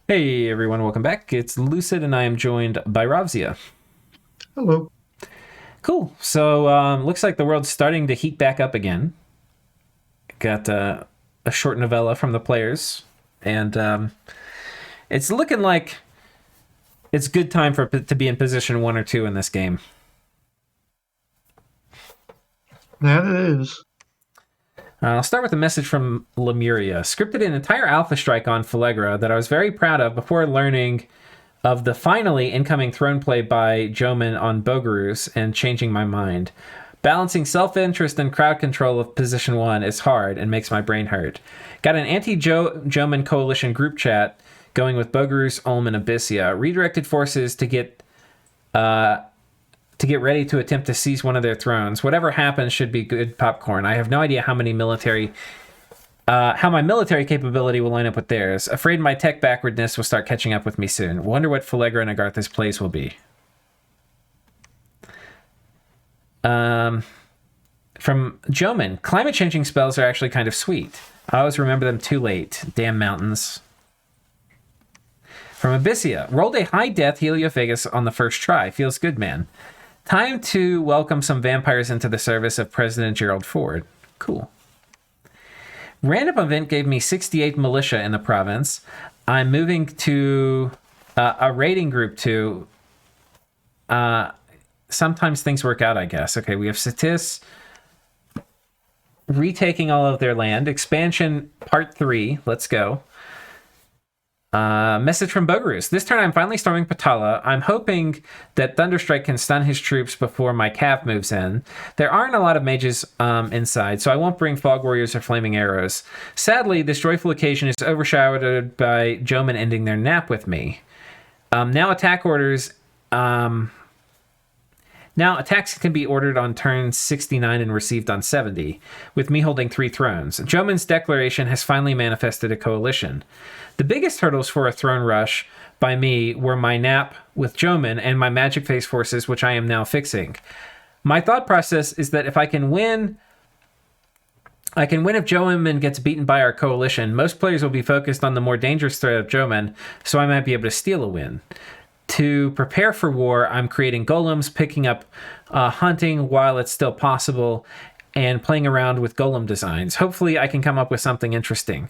Hey everyone, welcome back. It's Lucid and I am joined by Ravzia. Hello. Cool. So looks like the world's starting to heat back up again. Got a short novella from the players, and it's looking like it's good time for to be in position 1 or 2 in this game. That it is. I'll start with a message from Lemuria. Scripted an entire alpha strike on Falegra that I was very proud of before learning of the finally incoming throne play by Jomen on Bogurus and changing my mind. Balancing self-interest and crowd control of position 1 is hard and makes my brain hurt. Got an anti-Jomen coalition group chat going with Bogurus, Ulm, and Abyssia. Redirected forces to get ready to attempt to seize one of their thrones. Whatever happens should be good popcorn. I have no idea how my military capability will line up with theirs. Afraid my tech backwardness will start catching up with me soon. Wonder what Falegra and Agartha's plays will be. From Jomen, climate changing spells are actually kind of sweet. I always remember them too late. Damn mountains. From Abyssia, rolled a high death Heliophagus on the first try. Feels good, man. Time to welcome some vampires into the service of President Gerald Ford. Cool. Random event gave me 68 militia in the province. I'm moving to a raiding group to. Sometimes things work out, I guess. Okay, we have Satis retaking all of their land. Expansion part 3. Let's go. Message from Bogurus. This turn I'm finally storming Patala. I'm hoping that Thunderstrike can stun his troops before my calf moves in. There aren't a lot of mages inside, so I won't bring Fog Warriors or Flaming Arrows. Sadly, this joyful occasion is overshadowed by Jomen ending their nap with me. Now attacks can be ordered on turn 69 and received on 70, with me holding 3 thrones. Jomen's declaration has finally manifested a coalition. The biggest hurdles for a throne rush by me were my nap with Jomen and my magic phase forces, which I am now fixing. My thought process is that if I can win if Jomen gets beaten by our coalition. Most players will be focused on the more dangerous threat of Jomen, so I might be able to steal a win. To prepare for war, I'm creating golems, picking up hunting while it's still possible, and playing around with golem designs. Hopefully, I can come up with something interesting.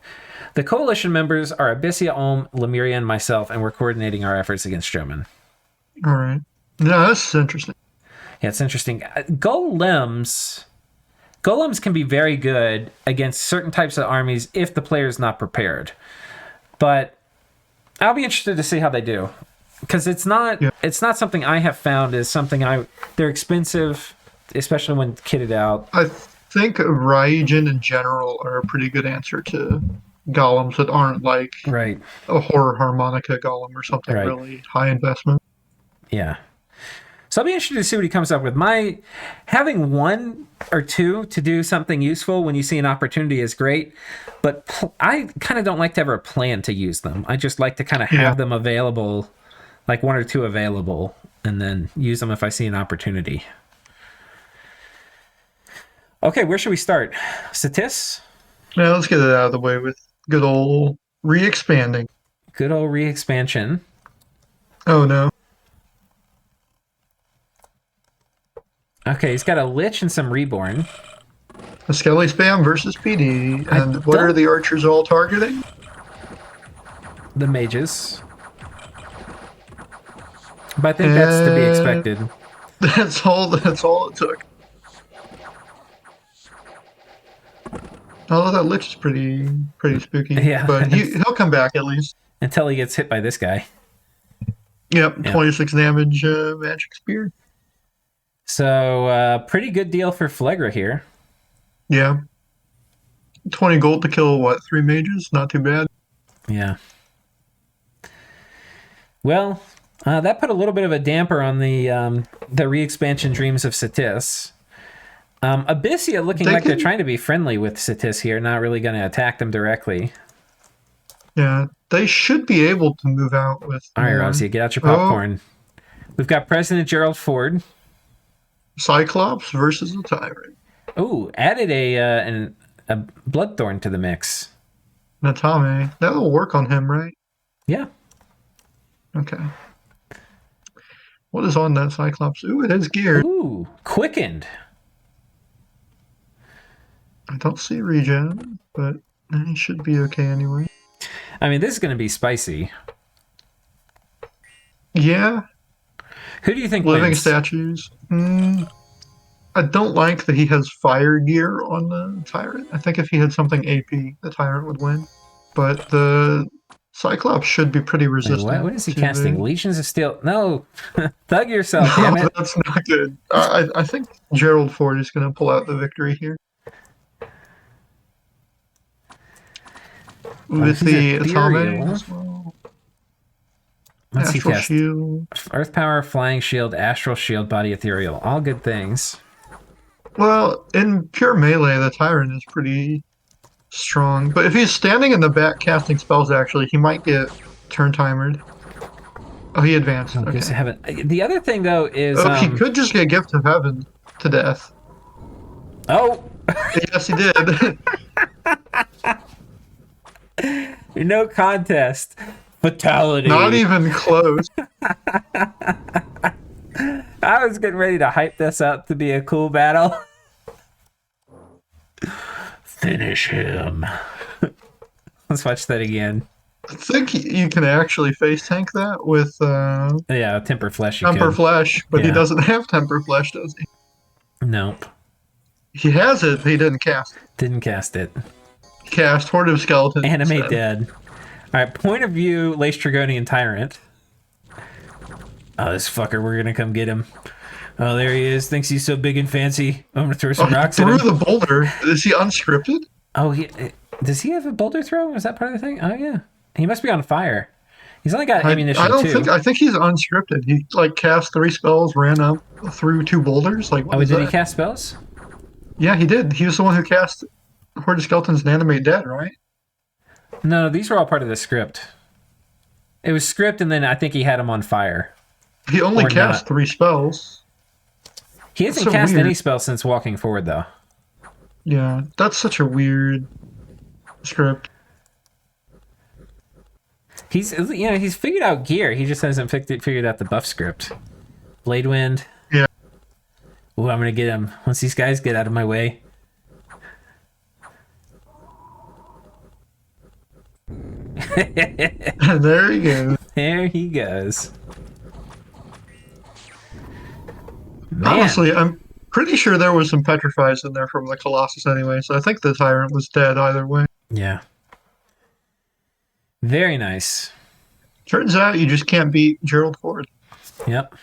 The coalition members are Abyssia, Ulm, Lemuria, and myself, and we're coordinating our efforts against Jomen. All right. No, this is interesting. Yeah, it's interesting. Golems can be very good against certain types of armies if the player is not prepared. But I'll be interested to see how they do. Because it's not Yeah. something I have found is something they're expensive, especially when kitted out. I think Raijin in general are a pretty good answer to golems that aren't like Right. a horror harmonica golem or something Right. really high investment. Yeah. So I'll be interested to see what he comes up with. My having 1 or 2 to do something useful when you see an opportunity is great, but I kind of don't like to have a plan to use them. I just like to kind of Yeah. have them available, like 1 or 2 available, and then use them if I see an opportunity. Okay, where should we start? Satis? Now let's get it out of the way with good old re-expanding. Good old re-expansion. Oh no. Okay, he's got a Lich and some Reborn. A Skelly spam versus PD. I And what are don't... the archers all targeting? The mages. But I think that's to be And expected. that's all it took. Although that Lich is pretty spooky. Yeah, But he'll come back at least. until he gets hit by this guy. Yep, Yeah. 26 damage magic spear. So, pretty good deal for Flegra here. Yeah. 20 gold to kill what, 3 mages? Not too bad. Yeah. Well, that put a little bit of a damper on the re-expansion dreams of Satis. Abyssia looking They like they're can trying to be friendly with Satis here, not really going to attack them directly. Yeah, they should be able to move out with All right, more. Robsy, get out your Oh, popcorn. We've got President Gerald Ford. Cyclops versus the Tyrant. Oh, added a Bloodthorn to the mix. Natame. That'll work on him, right? Yeah. Okay. What is on that Cyclops? Ooh, it is geared. Ooh, quickened. I don't see regen, but he should be okay anyway. I mean, this is going to be spicy. Yeah. Who do you think Living wins? statues. I don't like that he has fire gear on the Tyrant. I think if he had something AP, the Tyrant would win. But the Cyclops should be pretty Wait, resistant what is he to casting? the... Legions of Steel. No, thug yourself, No, damn it. that's not good. I think Gerald Ford is going to pull out the victory here. With He's the ethereal. Atame as well. What's he Astral cast? Shield. Earth Power, Flying Shield, Astral Shield, Body Ethereal. All good things. Well, in pure melee, the Tyrant is pretty strong. But if he's standing in the back casting spells, actually, he might get turn timered. Oh, he advanced. Oh, Okay. Gifts of Heaven. The other thing, though, is... Oh, he could just get Gift of Heaven to death. Oh! Yes, he did. No contest. Fatality. Not even close. I was getting ready to hype this up to be a cool battle. Finish him. Let's watch that again. I think you can actually face tank that with Yeah, Temper Flesh. Temper Flesh, but he doesn't have Temper Flesh, does he? Nope. He has it, but he didn't cast it. Didn't cast it. He cast Horde of Skeletons. Animate instead. dead. Alright, point of view, Lace Dragonian Tyrant. Oh, this fucker, we're gonna come get him. Oh, there he is. Thinks he's so big and fancy. I'm gonna throw some rocks at him. Through the boulder. Is he unscripted? Oh, does he have a boulder throw? Is that part of the thing? Oh, yeah. He must be on fire. He's only got ammunition, I think he's unscripted. He, like, cast 3 spells, ran up through 2 boulders. Like, what did he cast spells? Yeah, he did. He was the one who cast Horde of Skeletons and Animate Dead, right? No, these were all part of the script. It was script, and then I think he had him on fire. He only cast 3 spells. He hasn't cast any spells since Walking Forward, though. Yeah, that's such a weird script. He's figured out gear. He just hasn't figured out the buff script. Blade Wind. Yeah. Ooh, I'm gonna get him once these guys get out of my way. There he goes. There he goes. Man. Honestly, I'm pretty sure there was some petrifies in there from the Colossus anyway, so I think the Tyrant was dead either way. Yeah. Very nice. Turns out you just can't beat Gerald Ford. Yep.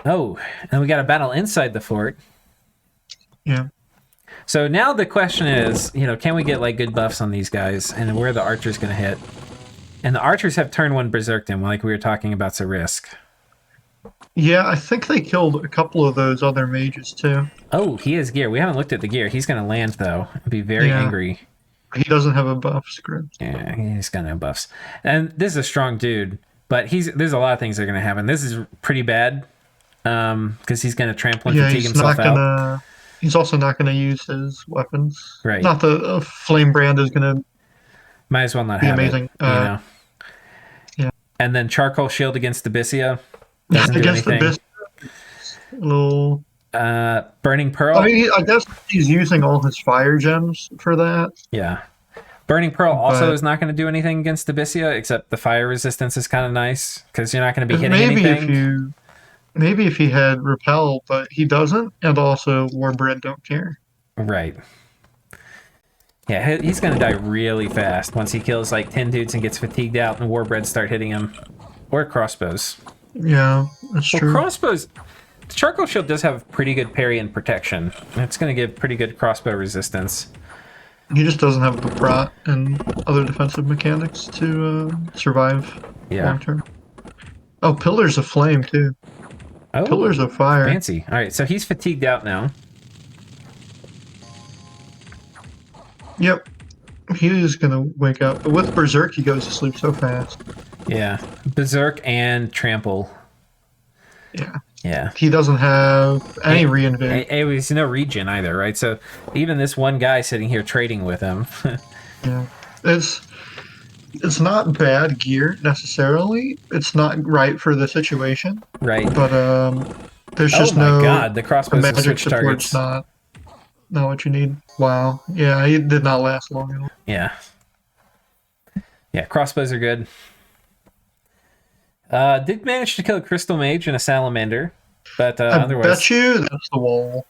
Oh, and we got a battle inside the fort. Yeah. So now the question is, can we get like good buffs on these guys, and where the archer's going to hit? And the archers have turn 1 berserked him, like we were talking about. So risk. Yeah, I think they killed a couple of those other mages too. Oh, he has gear. We haven't looked at the gear. He's going to land though and be very angry. He doesn't have a buff script. Yeah, he's got no buffs. And this is a strong dude, but there's a lot of things that are going to happen. This is pretty bad because he's going to trample and fatigue himself out. He's also not going to use his weapons. Right. Not the Flame Brand is going to Might as well not be have amazing. it. Yeah. And then Charcoal Shield against Abyssia. Doesn't against do anything. the little Burning Pearl. I mean, I guess he's using all his fire gems for that. Yeah. Burning Pearl also is not going to do anything against Abyssia, except the fire resistance is kind of nice because you're not going to be hitting anything. Maybe if he had Repel, but he doesn't, and also Warbread don't care. Right. Yeah, he's going to die really fast once he kills like 10 dudes and gets fatigued out and Warbread start hitting him. Or crossbows. Yeah, that's true. Crossbows... The Charcoal Shield does have pretty good parry and protection. It's going to give pretty good crossbow resistance. He just doesn't have the prot and other defensive mechanics to survive long term. Oh, Pillars of Flame, too. Oh, Pillars of Fire. Fancy. All right, so he's fatigued out now. Yep. He is going to wake up. But with Berserk, he goes to sleep so fast. Yeah. Berserk and Trample. Yeah. Yeah. He doesn't have any reinvent. There's no regen either, right? So even this one guy sitting here trading with him. Yeah. It's It's not bad gear necessarily. It's not right for the situation, Right. but there's Oh just my no god, the the crossbows will magic switch support's targets. not what you need. Wow. Yeah, he did not last long at all. Yeah. Yeah, crossbows are good. Did manage to kill a crystal mage and a salamander, but I bet otherwise, you that's the wall.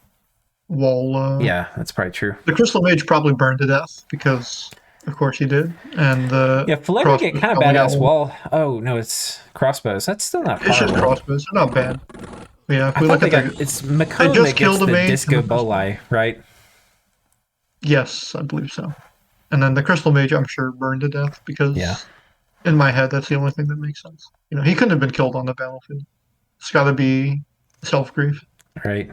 Wall. yeah, that's probably true. The crystal mage probably burned to death because, of course, he did, and the Yeah, Phalegra get crossbows kind of probably got badass one. wall. Oh no, it's crossbows. That's still not It's just horrible. crossbows. They're not bad. But yeah, if I we thought look they at got the, it's they Macomb just that gets killed a the mage and disco the crystal. boli, right? Yes, I believe so. And then the crystal mage, I'm sure, burned to death Yeah, because, in my head, that's the only thing that makes sense. He couldn't have been killed on the battlefield. It's got to be self grief. right.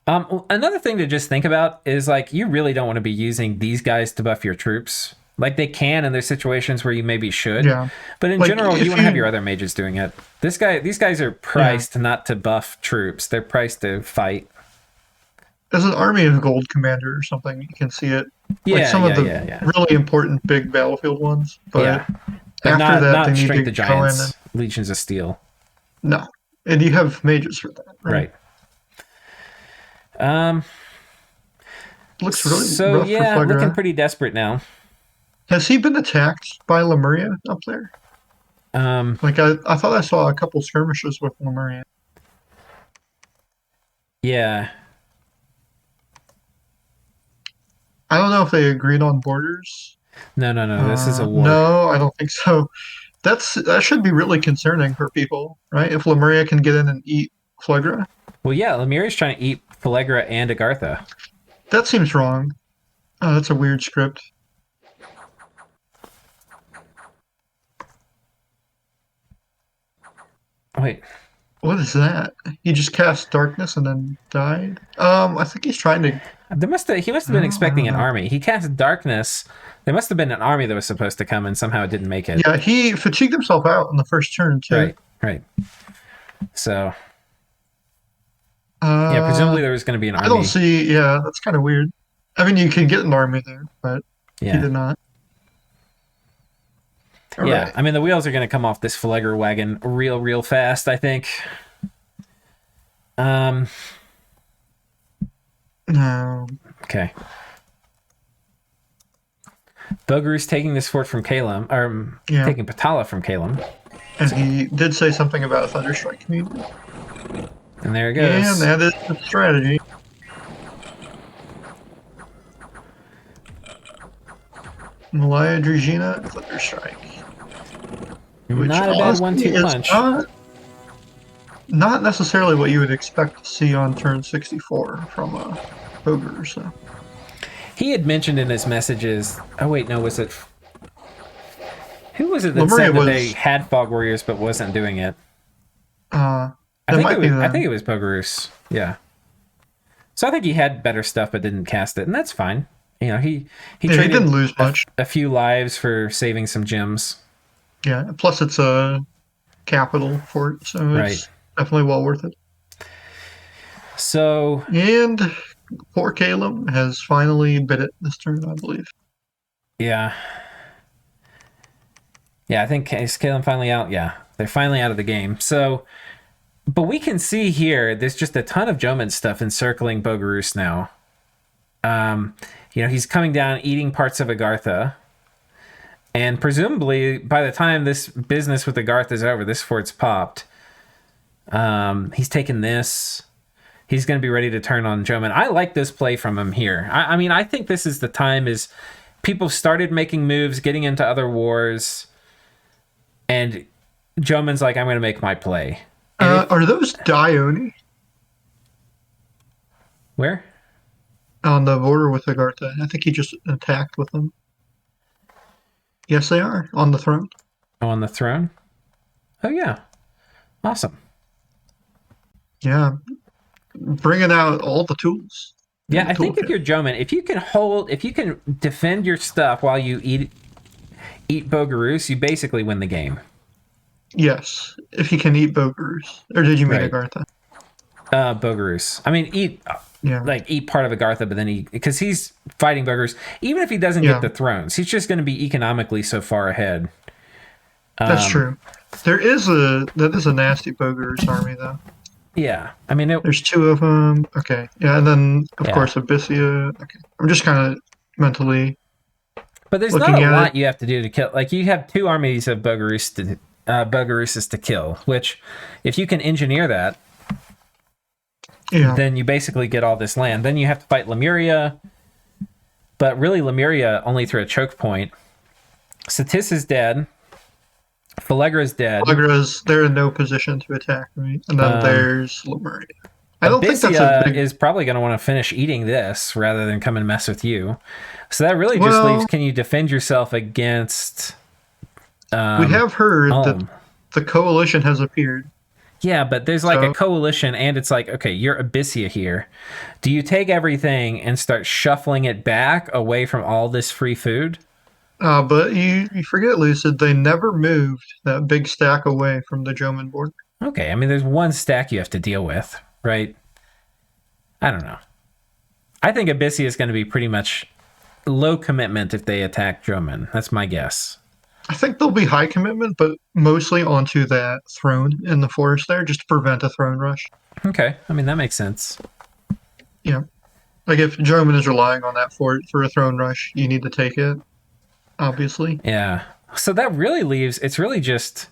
Another thing to just think about is like you really don't want to be using these guys to buff your troops. Like they can, and there's situations where you maybe should, Yeah, but in like general, you if want to have your you, other mages doing it. These guys are yeah, priced not to buff troops; they're priced to fight. as an army of gold commander or something, you can see it. Like Yeah, some of yeah, the yeah, yeah, really important big battlefield ones, yeah. but But after that, they not need strength to of go in and giants, legions of steel. no, and you have mages for that, right? Right. Um. Looks really So rough for yeah, looking Flagra. pretty desperate now. Has he been attacked by Lemuria up there? Um. Like I thought I saw a couple skirmishes with Lemuria. Yeah. I don't know if they agreed on borders. No, no, no. This is a war. No, I don't think so. That should be really concerning for people, right? If Lemuria can get in and eat Flagra, Well, yeah. Lemuria's trying to eat Phalegra and Agartha. that seems wrong. Oh, that's a weird script. Wait. What is that? He just cast darkness and then died. I think he's trying to. He must have been No, I expecting don't an know. army. He cast darkness. There must have been an army that was supposed to come, and somehow it didn't make it. Yeah, he fatigued himself out in the first turn too. Right. Right. So yeah, Uh, presumably there was going to be an I don't army. see. Yeah, that's kind of weird. I mean, you can get an army there, but he Yeah. did not. All Yeah. right. I mean, the wheels are going to come off this Phalegra wagon real fast, I think. Um. No. Okay. Bogurus taking this fort from Kalem, or Yeah, taking Patala from Kalem. and he did say something about Thunderstrike community. And there it And goes. that is the strategy. Malaya Dragina, Thunderstrike. Which Not a bad honestly 1-2 is punch. not necessarily what you would expect to see on turn 64 from a ogre. So He had mentioned in his messages. Oh wait, no, was it? Who was it that Lemuria said that they was had fog warriors but wasn't doing it? that might be I them. think it was Bogurus. Yeah. So I think he had better stuff but didn't cast it, and that's fine. You know, he Yeah, he traded didn't lose much. a few lives for saving some gems. Yeah, plus it's a capital fort, so Right. it's definitely well worth it. So And poor Caleb has finally bit it this turn, I believe. yeah. Yeah, I think is Kalen finally out? Yeah. They're finally out of the game. So but we can see here there's just a ton of Jomen stuff encircling Bogurus now. You know, he's coming down, eating parts of Agartha. And presumably, by the time this business with Agartha is over, this fort's popped. He's taken this. He's going to be ready to turn on Jomen. I like this play from him here. I mean, I think this is the time is people started making moves, getting into other wars, and Jomen's like, I'm going to make my play. Are those Dione Where? on the border with Agartha? I think he just attacked with them. Yes, they are on the throne. Oh, on the throne? Oh, yeah. Awesome. Yeah, bringing out all the tools. Yeah, I think if Toolkit. you're Jomen, if you can defend your stuff while you eat Bogurus, you basically win the game. Yes, if he can eat Bogers. Or did you mean Right. Agartha? Bogurus. I mean, eat part of Agartha, but then because he's fighting Bogurus. Even if he doesn't get the thrones, he's just going to be economically so far ahead. That's true. That is a nasty Bogurus army, though. Yeah, I mean, there's 2 of them. Okay, yeah, and then of course Abyssia. Okay, I'm just kind of mentally. But there's not a lot you have to do to kill. Like, you have 2 armies of Boguruses to kill, which, if you can engineer that, then you basically get all this land. Then you have to fight Lemuria, but really Lemuria only through a choke point. Satis is dead. Phalegra's dead. They're in no position to attack, right? And then there's Lemuria. I don't think that's is probably going to want to finish eating this rather than come and mess with you. So that really just leaves, can you defend yourself against... we have heard that the coalition has appeared. Yeah, but there's like a coalition, and it's like, okay, you're Abyssia here. Do you take everything and start shuffling it back away from all this free food? But you forget, Lucid, they never moved that big stack away from the Jomen board. Okay, I mean, there's one stack you have to deal with, right? I don't know. I think Abyssia is going to be pretty much low commitment if they attack Jomen. That's my guess. I think there'll be high commitment, but mostly onto that throne in the forest there, just to prevent a throne rush. Okay, I mean, that makes sense. Yeah. Like, if Jomen is relying on that fort for a throne rush, you need to take it, obviously. Yeah. So that really leaves, it's really just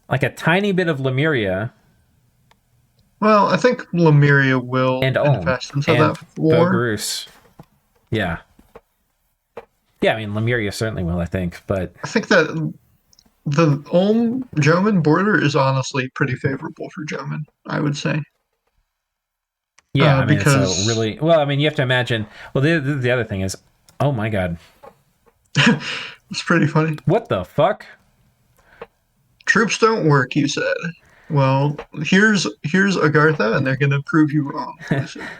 like a tiny bit of Lemuria. Well, I think Lemuria will invest into that war. Bogurus. Yeah. Yeah, I mean, Lemuria certainly will, I think, but... I think that the Jomen border is honestly pretty favorable for Jomen, I would say. Yeah, I mean, because... it's really... Well, I mean, you have to imagine... Well, the other thing is... Oh, my God. It's pretty funny. What the fuck? Troops don't work, you said. Well, here's Agartha, and they're going to prove you wrong.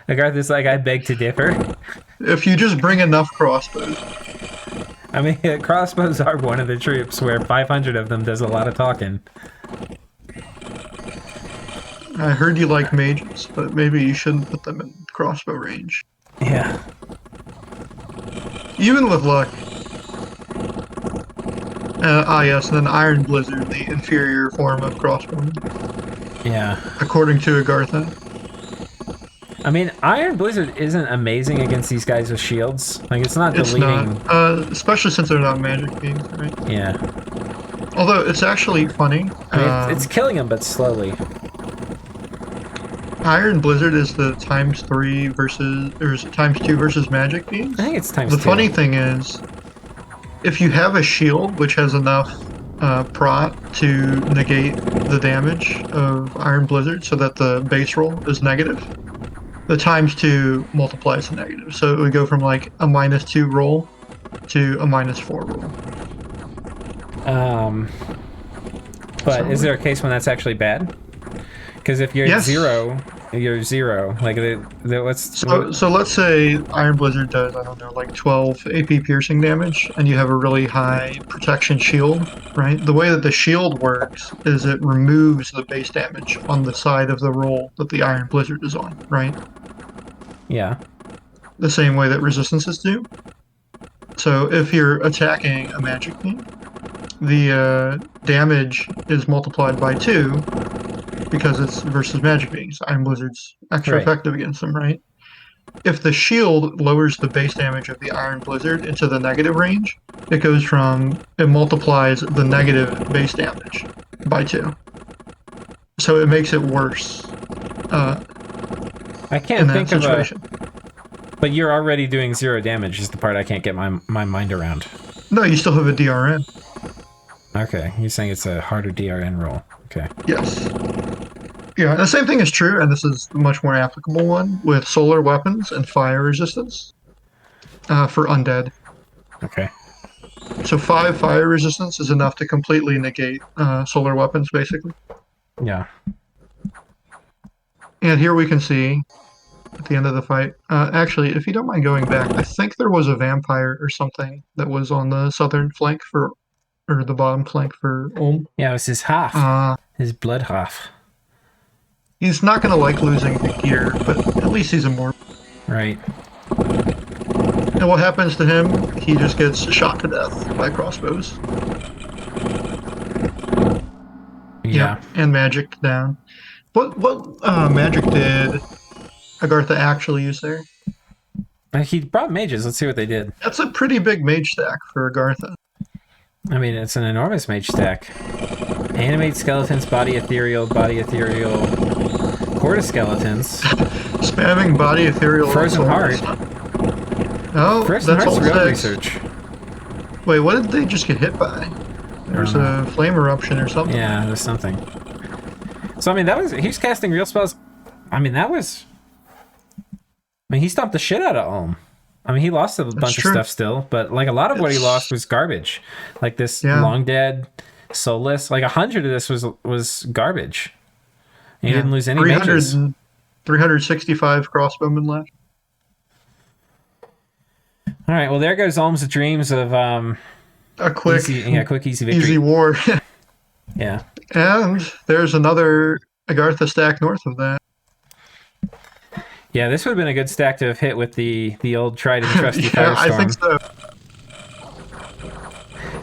Agartha's like, I beg to differ. If you just bring enough crossbows. I mean, crossbows are one of the troops where 500 of them does a lot of talking. I heard you like mages, but maybe you shouldn't put them in crossbow range. Yeah. Even with luck. Yes, and then Iron Blizzard, the inferior form of crossbow. Yeah. According to Agartha. I mean, Iron Blizzard isn't amazing against these guys with shields. Like, it's not deleting... It's not, especially since they're not magic beings, right? Yeah. Although, it's actually funny. I mean, it's killing them, but slowly. Iron Blizzard is the ×3 versus... Or is it ×2 versus magic beings? I think it's ×2. The funny thing is, if you have a shield which has enough prot to negate the damage of Iron Blizzard so that the base roll is negative, the ×2 multiplies the negative. So it would go from like a -2 roll to a -4 roll. But is there a case when that's actually bad? Because if you're at 0, you're 0. Like, so let's say Iron Blizzard does, I don't know, like 12 AP piercing damage, and you have a really high protection shield, right? The way that the shield works is it removes the base damage on the side of the roll that the Iron Blizzard is on, right? Yeah. The same way that resistances do. So if you're attacking a magic beam, the damage is multiplied by 2 because it's versus magic beings. Iron Blizzard's extra effective against them, right? If the shield lowers the base damage of the Iron Blizzard into the negative range, it multiplies the negative base damage by 2. So it makes it worse. I can't think of a... But you're already doing 0 damage is the part I can't get my mind around. No, you still have a DRN. Okay, you're saying it's a harder DRN roll. Okay. Yes. Yeah, the same thing is true, and this is a much more applicable one, with solar weapons and fire resistance for undead. Okay. So 5 fire resistance is enough to completely negate solar weapons, basically. Yeah. And here we can see, at the end of the fight, actually, if you don't mind going back, I think there was a vampire or something that was on the southern flank or the bottom flank for Ulm. Yeah, it was his half. His blood half. He's not going to like losing the gear, but at least he's immortal. Right. And what happens to him? He just gets shot to death by crossbows. Yeah. Yep, and magic down. What magic did Agartha actually use there? He brought mages. Let's see what they did. That's a pretty big mage stack for Agartha. I mean, it's an enormous mage stack. Animate skeletons, body ethereal, quarter skeletons. Spamming body ethereal. Frozen heart. Oh, Frozen that's heart's all real six. research. Wait, what did they just get hit by? There's a flame eruption or something. Yeah, there's something. So, I mean, he was casting real spells. I mean, he stomped the shit out of Ulm. I mean, he lost a bunch of stuff still, but like a lot of what he lost was garbage. Like this long dead, soulless, like 100 of this was garbage. And he didn't lose any mages. 365 crossbowmen left. All right, well, there goes Ulm's dreams of a quick, easy victory. Easy war. Yeah. And there's another Agartha stack north of that. Yeah, this would have been a good stack to have hit with the old tried and trusty Firestorm. I think so.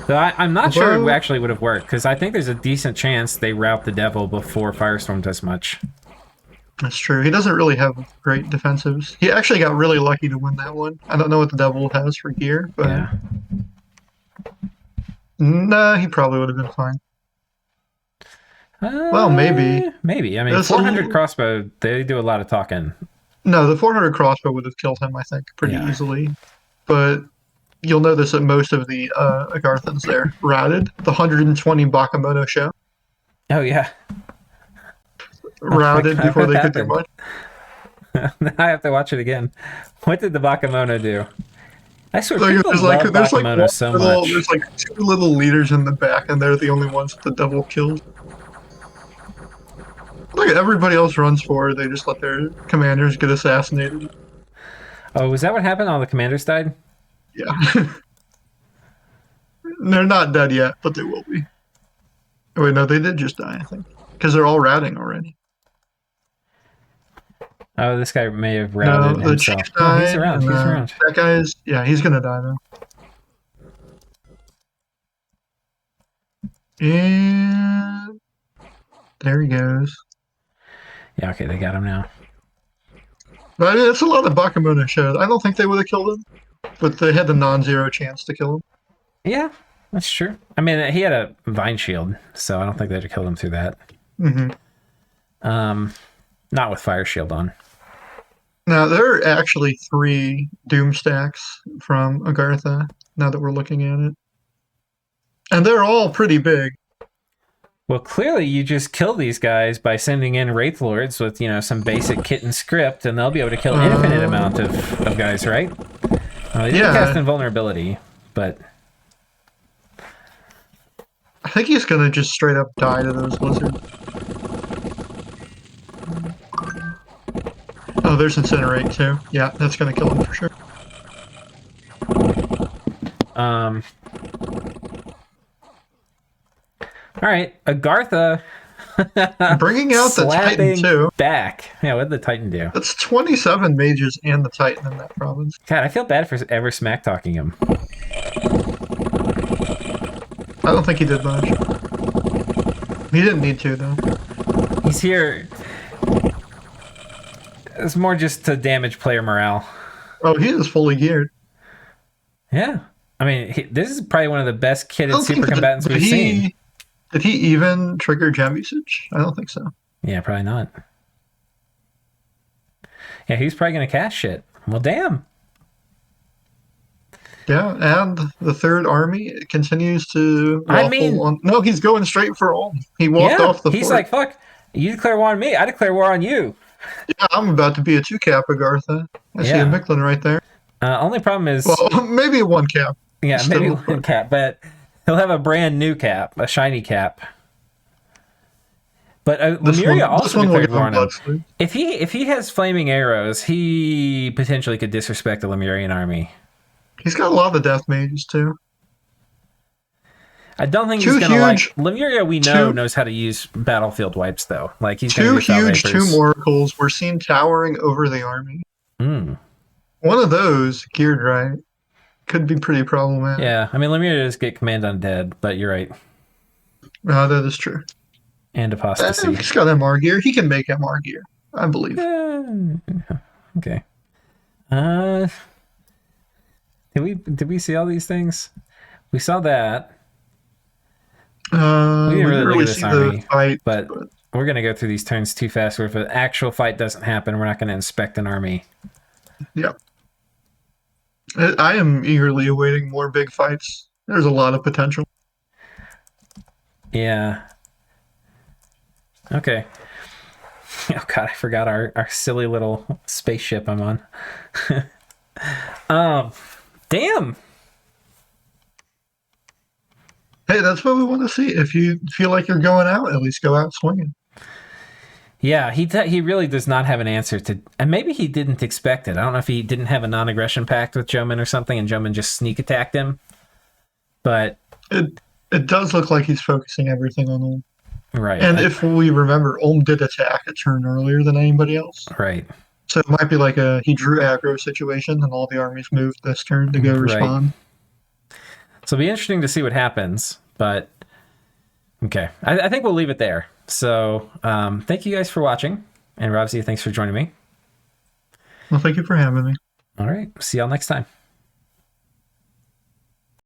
So I'm not sure it actually would have worked, because I think there's a decent chance they rout the Devil before Firestorm does much. That's true. He doesn't really have great defensives. He actually got really lucky to win that one. I don't know what the Devil has for gear, but yeah. Nah, he probably would have been fine. Well, maybe. Maybe. I mean, 400 crossbow, they do a lot of talking. No, the 400 crossbow would have killed him, I think, pretty easily. But you'll notice that most of the Agarthans there routed. The 120 Bakemono show. Oh, yeah. Routed before they could do much. Now I have to watch it again. What did the Bakemono do? I swear, there's Bakemono so much. There's like 2 little leaders in the back, and they're the only ones that the Devil killed. Look, everybody else runs forward. They just let their commanders get assassinated. Oh, was that what happened? All the commanders died? Yeah. They're not dead yet, but they will be. Oh, wait, no, they did just die, I think. Because they're all routing already. Oh, this guy may have routed himself. Chief died, he's around. He's around. That guy is... Yeah, he's going to die, though. And... There he goes. Yeah, okay, they got him now. But I mean, it's a lot of Bakemono shows. I don't think they would have killed him, but they had the non-zero chance to kill him. Yeah, that's true. I mean, he had a vine shield, so I don't think they'd have killed him through that. Mm-hmm. Not with fire shield on. Now, there are actually 3 Doom stacks from Agartha, now that we're looking at it. And they're all pretty big. Well, clearly you just kill these guys by sending in Wraith Lords with, some basic kit and script, and they'll be able to kill an infinite amount of guys, right? They didn't cast invulnerability, but... I think he's going to just straight up die to those lizards. Oh, there's Incinerate, too. Yeah, that's going to kill him for sure. All right, Agartha bringing out the Titan too. Back. Yeah, what did the Titan do? That's 27 mages and the Titan in that province. God, I feel bad for ever smack talking him. I don't think he did much. He didn't need to, though. He's here. It's more just to damage player morale. Oh, he is fully geared. Yeah. I mean, this is probably one of the best kitted super combatants we've seen. Did he even trigger gem usage? I don't think so. Yeah, probably not. Yeah, he's probably going to cast shit. Well, damn. Yeah, and the 3rd army continues to waffle No, he's going straight for Ulm. He walked off the he's fort. like, fuck, you declare war on me, I declare war on you. Yeah, I'm about to be a 2-cap Agartha. I see a Micklin right there. Only problem is... Well, maybe a 1-cap. Yeah, maybe 1 cap, but he'll have a brand new cap, a shiny cap. But Lemuria also declared war on him. If he has flaming arrows, he potentially could disrespect the Lemurian army. He's got a lot of death mages, too. I don't think Too he's gonna huge. Lemuria. We know knows how to use battlefield wipes though. Like he's gonna Too do Foul huge, two Vapors. oracles were seen towering over the army. Mm. One of those, geared right, could be pretty problematic. Yeah, I mean Lemuria does get command undead, but you're right. That is true. And apostasy. He's got MR gear. He can make MR gear, I believe. Okay. Did we see all these things? We saw that. We didn't really look at this see army, the fight, but we're gonna go through these turns too fast. Where if an actual fight doesn't happen, we're not gonna inspect an army. yeah. I am eagerly awaiting more big fights. There's a lot of potential. Yeah. Okay. Oh god, I forgot our silly little spaceship I'm on. Damn. Hey, that's what we want to see. If you feel like you're going out, at least go out swinging. Yeah, he really does not have an answer to, and maybe he didn't expect it. I don't know if he didn't have a non-aggression pact with Jomen or something, and Jomen just sneak attacked him. But it does look like he's focusing everything on Ulm. Right. And if we remember, Ulm did attack a turn earlier than anybody else. Right. So it might be like he drew aggro situation, and all the armies moved this turn to go respond. So it'll be interesting to see what happens, but okay. I think we'll leave it there. So thank you guys for watching, and Robsy, thanks for joining me. Well, thank you for having me. All right. See y'all next time.